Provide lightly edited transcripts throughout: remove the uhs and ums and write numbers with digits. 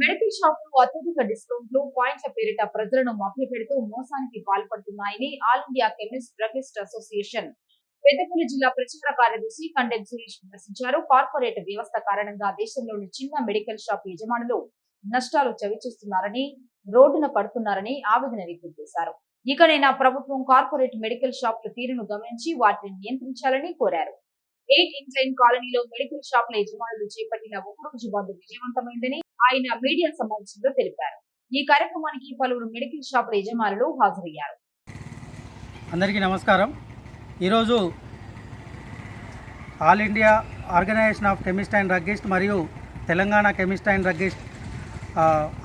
Medical షాపులు అత్యధిక డిస్కౌంట్లు, పాయింట్ల పేరిట ప్రజలను మభ్యపెడుతూ మోసానికి పాల్పడుతున్నాయని All India chemist druggist association Peddapalli జిల్లా ప్రచార కార్యదర్శి కండెం సురేష్ విమర్శించారు. కార్పొరేట్ వ్యవస్థ కారణంగా దేశంలోని చిన్న మెడికల్ షాప్ యజమానులు నష్టాలు చవిచూస్తున్నారని, రోడ్డున పడుతున్నారని ఆవేదన వ్యక్తం చేశారు. ఇకనైనా ప్రభుత్వం కార్పొరేట్ మెడికల్ షాపుల తీరును గమనించి వాటిని నియంత్రించాలని కోరారు. 8 ఇంక్లైన్ కాలనీలో మెడికల్ షాపుల యజమానులు చేపట్టిన ఒకరోజు బంద్ విజయవంతమైందని ఆయన మీడియా సమావేశంలో తెలిపారు. ఈ కార్యక్రమానికి పలువురు మెడికల్ షాపుల యజమానులు హాజరయ్యారు. అందరికీ నమస్కారం. ఈరోజు all India organisation of chemist and druggist మరియు తెలంగాణ కెమిస్ట్ అండ్ డ్రగ్గిస్ట్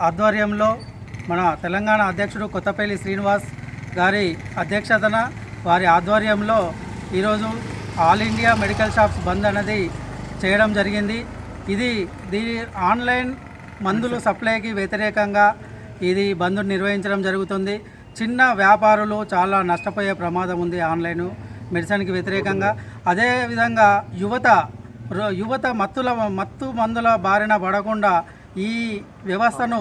ఆధ్వర్యంలో మన తెలంగాణ అధ్యక్షుడు కొత్తపల్లి శ్రీనివాస్ గారి అధ్యక్షతన వారి ఆధ్వర్యంలో ఈరోజు ఆల్ ఇండియా మెడికల్ షాప్స్ బంద్ అనేది చేయడం జరిగింది. దీని ఆన్లైన్ మందులు సప్లైకి వ్యతిరేకంగా ఇది బంద్ నిర్వహించడం జరుగుతుంది. చిన్న వ్యాపారులు చాలా నష్టపోయే ప్రమాదం ఉంది ఆన్లైన్ మెడిసిన్కి వ్యతిరేకంగా. అదేవిధంగా యువత మత్తు మందుల బారిన పడకుండా ఈ వ్యవస్థను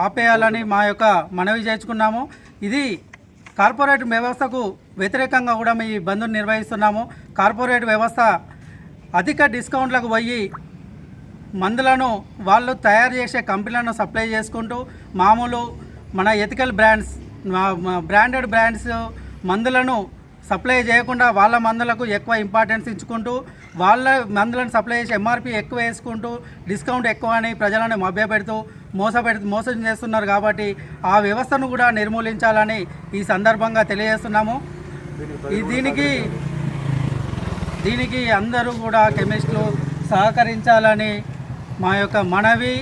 ఆపేయాలని మా యొక్క మనవి చేసుకున్నాము. ఇది కార్పొరేట్ వ్యవస్థకు వ్యతిరేకంగా కూడా ఈ బంద్ను నిర్వహిస్తున్నాము. కార్పొరేట్ వ్యవస్థ అధిక డిస్కౌంట్లకు పోయి మందులను వాళ్ళు తయారు చేసే కంపెనీలను సప్లై చేసుకుంటూ మామూలు మన ఎథికల్ బ్రాండెడ్ బ్రాండ్స్ మందులను సప్లై చేయకుండా వాళ్ళ మందులకు ఎక్కువ ఇంపార్టెన్స్ ఇచ్చుకుంటూ వాళ్ళ మందులను సప్లై చేసి ఎంఆర్పి ఎక్కువ వేసుకుంటూ డిస్కౌంట్ ఎక్కువ అని ప్రజలను మభ్యపెడుతూ మోసం చేస్తున్నారు. కాబట్టి ఆ వ్యవస్థను కూడా నిర్మూలించాలని ఈ సందర్భంగా తెలియజేస్తున్నాము. దీనికి అందరూ కూడా కెమిస్టులు సహకరించాలని మా యొక్క మనవి.